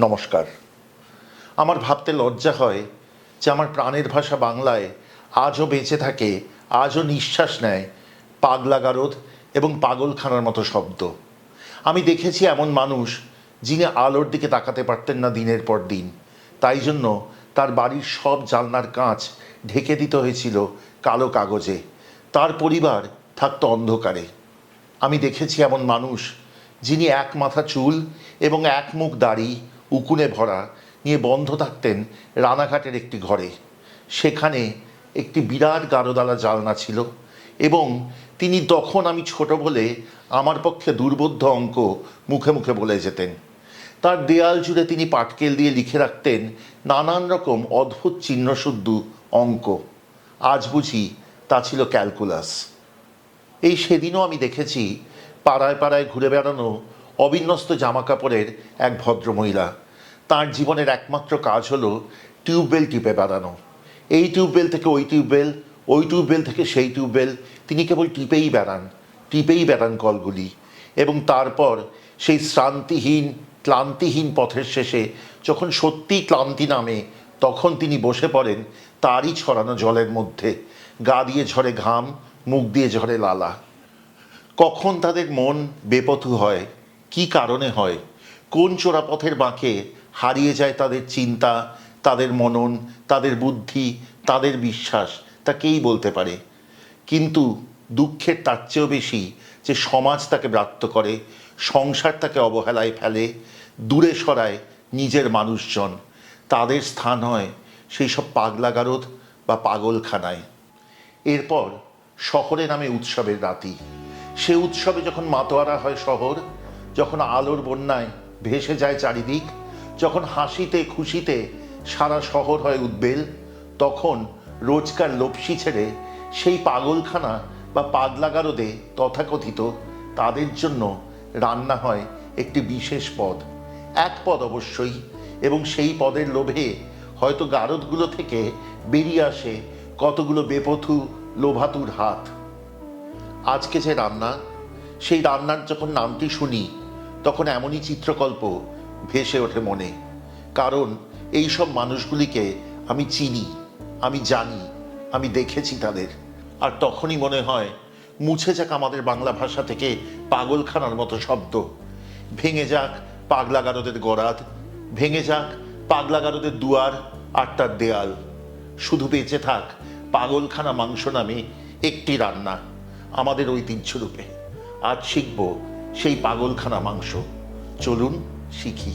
নমস্কার। আমার ভাবতে লজ্জা হয় যে আমার প্রাণের ভাষা বাংলায় আজও বেঁচে থাকে, আজও নিঃশ্বাস নেয় পাগলা গারদ এবং পাগলখানার মতো শব্দ। আমি দেখেছি এমন মানুষ যিনি আলোর দিকে তাকাতে পারতেন না দিনের পর দিন, তাই জন্য তার বাড়ির সব জানলার কাঁচ ঢেকে দিতে হয়েছিল কালো কাগজে। তার পরিবার থাকতো অন্ধকারে। আমি দেখেছি এমন মানুষ যিনি এক মাথা চুল এবং এক মুখ দাড়ি উকুনে ভরা নিয়ে বন্ধ থাকতেন রানাঘাটের একটি ঘরে। সেখানে একটি বিরাট গারোদালা জালনা ছিল এবং তিনি তখন আমি ছোট বলে আমার পক্ষে দুর্বোধ্য অঙ্ক মুখে মুখে বলে যেতেন। তার দেয়াল জুড়ে তিনি পাটকেল দিয়ে লিখে রাখতেন নানান রকম অদ্ভুত চিহ্নশুদ্ধ অঙ্ক। আজ বুঝি তা ছিল ক্যালকুলাস। এই সেদিনও আমি দেখেছি পাড়ায় পাড়ায় ঘুরে বেড়ানো অবিন্যস্ত জামা কাপড়ের এক ভদ্রমহিলা। তার জীবনের একমাত্র কাজ হলো টিউবওয়েল টিপে বেড়ানো। এই টিউবওয়েল থেকে ওই টিউবওয়েল, ওই টিউবওয়েল থেকে সেই টিউবওয়েল, তিনি কেবল টিপেই বেড়ান কলগুলি। এবং তারপর সেই শ্রান্তিহীন ক্লান্তিহীন পথের শেষে যখন সত্যিই ক্লান্তি নামে, তখন তিনি বসে পড়েন তারই ছড়ানো জলের মধ্যে। গা দিয়ে ঝরে ঘাম, মুখ দিয়ে ঝরে লালা। কখন তাদের মন বেপথু হয়, কি কারণে হয়, কোন চোরাপথের বাঁকে হারিয়ে যায় তাদের চিন্তা, তাদের মনন, তাদের বুদ্ধি, তাদের বিশ্বাস, তা কেই বলতে পারে। কিন্তু দুঃখের তার চেয়েও বেশি যে সমাজ তাকে ব্রাত্য করে, সংসার তাকে অবহেলায় ফেলে, দূরে সরায় নিজের মানুষজন। তাদের স্থান হয় সেই সব পাগলা গারদ বা পাগলখানায়। এরপর শহরে নামে উৎসবের রাতি। সে উৎসবে যখন মাতোয়ারা হয় শহর, যখন আলোর বন্যায় ভেসে যায় চারিদিক, যখন হাসিতে খুশিতে সারা শহর হয় উদ্বেল, তখন রোজকার লোপসি ছেড়ে সেই পাগলখানা বা পাগলা গারদে তথাকথিত তাদের জন্য রান্না হয় একটি বিশেষ পদ। এক পদ অবশ্যই, এবং সেই পদের লোভে হয়তো গারদগুলো থেকে বেরিয়ে আসে কতগুলো বেপথু লোভাতুর হাত। আজকে যে রান্না, সেই রান্নার যখন নামটি শুনি তখন এমনই চিত্রকল্প ভেসে ওঠে মনে। কারণ এই সব মানুষগুলিকে আমি চিনি, আমি জানি, আমি দেখেছি তাদের। আর তখনই মনে হয় মুছে যাক আমাদের বাংলা ভাষা থেকে পাগলখানার মতো শব্দ। ভেঙে যাক পাগলা গারদের গরাদ, ভেঙে যাক পাগলা গারদের দুয়ার আর তার দেয়াল। শুধু বেঁচে থাক পাগলখানা মাংস নামে একটি রান্না আমাদের ঐতিহ্যরূপে। আজ শিখব সেই পাগলখানা মাংস। চলুন শিখি।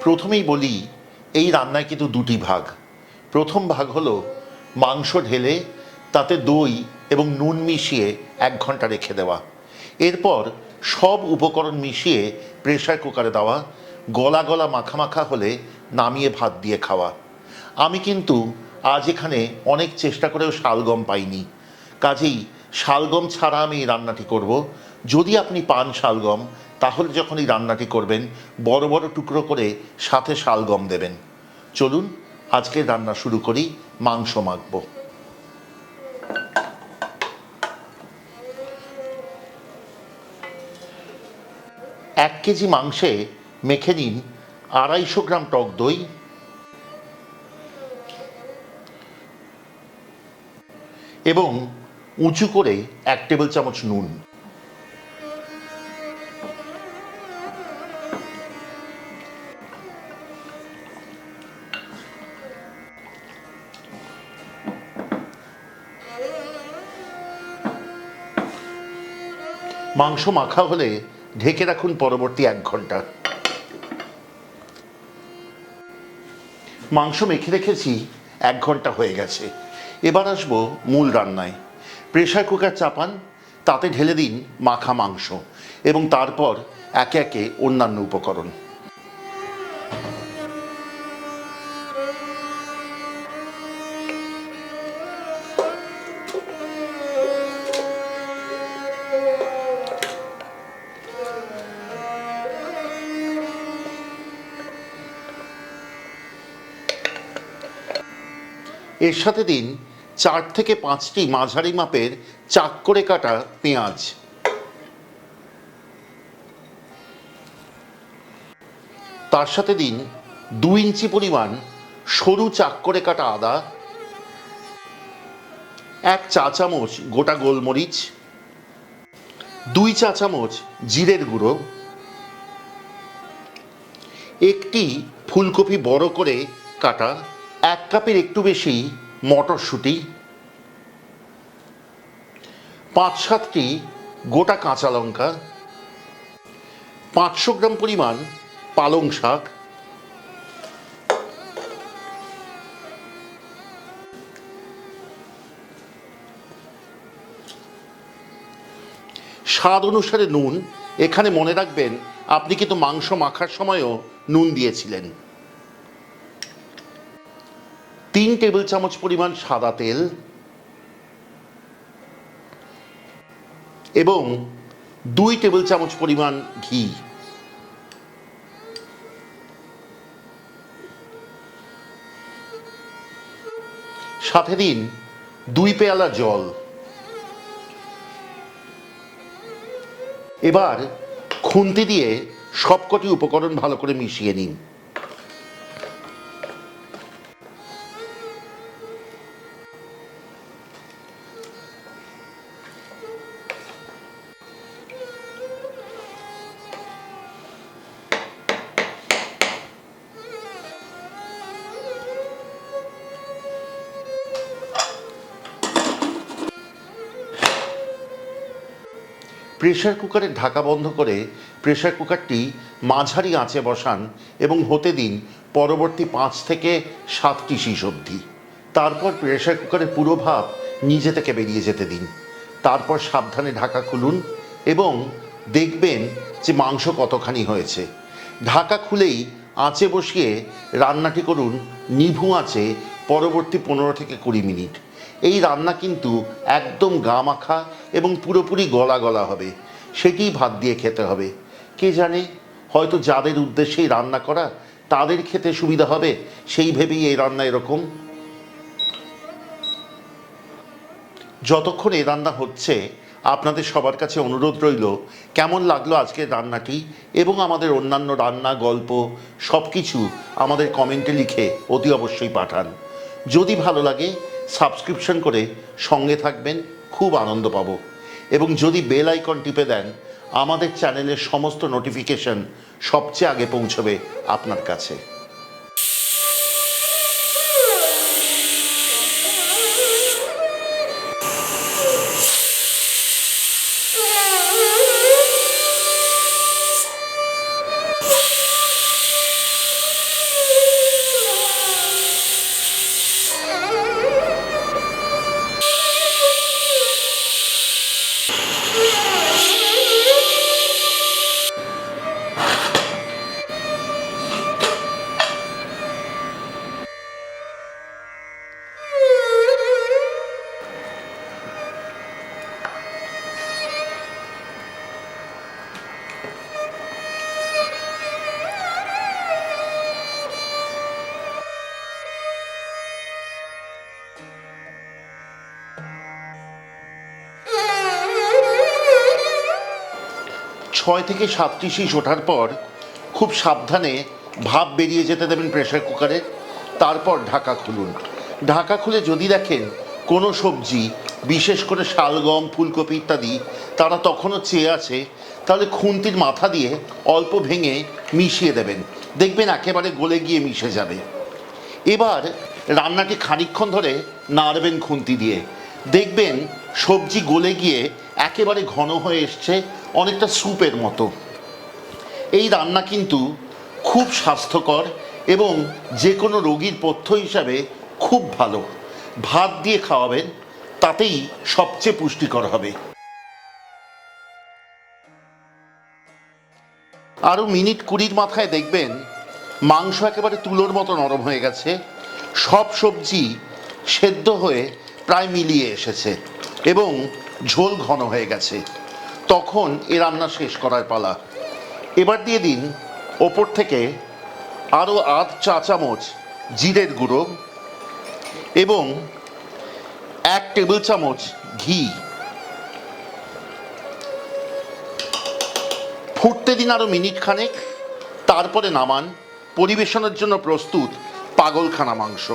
প্রথমেই বলি, এই রান্নায় কিন্তু দুটি ভাগ। প্রথম ভাগ হলো মাংস ঢেলে তাতে দই এবং নুন মিশিয়ে 1 ঘন্টা রেখে দেওয়া। এরপর সব উপকরণ মিশিয়ে প্রেসার কুকারে দেওয়া, গলা গলা মাখা মাখা হলে নামিয়ে ভাত দিয়ে খাওয়া। আমি কিন্তু আজ এখানে অনেক চেষ্টা করেও শালগম পাইনি, কাজেই শালগম ছাড়া আমি এই রান্নাটি করব। যদি আপনি পান শালগম, তাহলে যখন এই রান্নাটি করবেন বড় বড় টুকরো করে সাথে শালগম দেবেন। চলুন আজকের রান্না শুরু করি। মাংস মাখবো। 1 কেজি মাংসে মেখে নিন 250 গ্রাম টক দই এবং উঁচু করে 1 টেবিল চামচ নুন, মাংস মাখা হলে ঢেকে রাখুন পরবর্তী 1 ঘন্টা। মাংস মেখে রেখেছি, 1 ঘন্টা হয়ে গেছে। এবার আসবো মূল রান্নায়। প্রেসার কুকার চাপান, তাতে ঢেলে দিন মাখা মাংস এবং তারপর একে একে অন্যান্য উপকরণ। এর সাথে দিন 4 থেকে 5টি মাঝারি মাপের চাক করে কাটা পেঁয়াজ, তার সাথে দিন 2 ইঞ্চি পরিমাণ সরু চাক করে কাটা আদা, 1 চা চামচ গোটা গোলমরিচ, 2 চা চামচ জিরের গুঁড়ো, 1টি ফুলকপি বড় করে কাটা, 1 কাপের একটু বেশি মটরশুঁটি, 5-7টি গোটা কাঁচা লঙ্কা, 500 গ্রাম পরিমাণ পালং শাক, স্বাদ অনুসারে নুন। এখানে মনে রাখবেন আপনি কিন্তু মাংস মাখার সময়ও নুন দিয়েছিলেন। 3 টেবিল চামচ পরিমাণ সাদা তেল এবং 2 টেবিল চামচ পরিমাণ ঘি। সাথে দিন 2 পেয়ালা জল। এবার খুন্তি দিয়ে সবকটি উপকরণ ভালো করে মিশিয়ে নিন। প্রেসার কুকারের ঢাকা বন্ধ করে প্রেসার কুকারটি মাঝারি আঁচে বসান এবং হতে দিন পরবর্তী 5 থেকে 7টি শিস অবধি। তারপর প্রেসার কুকারের পুরো ভাপ নিজে থেকে বেরিয়ে যেতে দিন। তারপর সাবধানে ঢাকা খুলুন এবং দেখবেন যে মাংস কতখানি হয়েছে। ঢাকা খুলেই আঁচে বসিয়ে রান্নাটি করুন নিভু আঁচে পরবর্তী 15 থেকে 20 মিনিট। এই রান্না কিন্তু একদম গা মাখা এবং পুরোপুরি গলা গলা হবে, সেটিই ভাত দিয়ে খেতে হবে। কে জানে, হয়তো যাদের উদ্দেশ্যেই রান্না করা তাদের খেতে সুবিধা হবে, সেই ভেবেই এই রান্না এরকম। যতক্ষণ এই রান্না হচ্ছে আপনাদের সবার কাছে অনুরোধ রইল, কেমন লাগলো আজকের রান্নাটি এবং আমাদের অন্যান্য রান্না গল্প সব কিছু আমাদের কমেন্টে লিখে অতি অবশ্যই পাঠান। যদি ভালো লাগে সাবস্ক্রিপশন করে সঙ্গে থাকবেন, খুব আনন্দ পাব। এবং যদি বেল আইকন টিপে দেন আমাদের চ্যানেলের সমস্ত নোটিফিকেশন সবচেয়ে আগে পৌঁছবে আপনার কাছে। ছয় থেকে 7টি শিস ওঠার পর খুব সাবধানে ভাপ বেরিয়ে যেতে দেবেন প্রেসার কুকারে। তারপর ঢাকা খুলুন। ঢাকা খুলে যদি দেখেন কোনো সবজি, বিশেষ করে শালগম, ফুলকপি ইত্যাদি, তারা তখনও চেয়ে আছে, তাহলে খুন্তির মাথা দিয়ে অল্প ভেঙে মিশিয়ে দেবেন, দেখবেন একেবারে গলে গিয়ে মিশে যাবে। এবার রান্নাটি খানিকক্ষণ ধরে নাড়বেন খুন্তি দিয়ে, দেখবেন সবজি গলে গিয়ে একেবারে ঘন হয়ে এসছে, অনেকটা স্যুপের মতো। এই রান্না কিন্তু খুব স্বাস্থ্যকর এবং যে কোনো রোগীর পথ্য হিসাবে খুব ভালো। ভাত দিয়ে খাওয়াবেন, তাতেই সবচেয়ে পুষ্টিকর হবে। আরও মিনিট 20 মাথায় দেখবেন মাংস একেবারে তুলোর মতো নরম হয়ে গেছে, সব সবজি সেদ্ধ হয়ে প্রায় মিলিয়ে এসেছে এবং ঝোল ঘন হয়ে গেছে। তখন এ রান্না শেষ করার পালা। এবার দিয়ে দিন ওপর থেকে আরও আধ চা চামচ জিরের গুঁড়ো এবং 1 টেবিল চামচ ঘি। ফুটতে দিন আরও মিনিট খানেক, তারপরে নামান। পরিবেশনের জন্য প্রস্তুত পাগলখানা মাংস।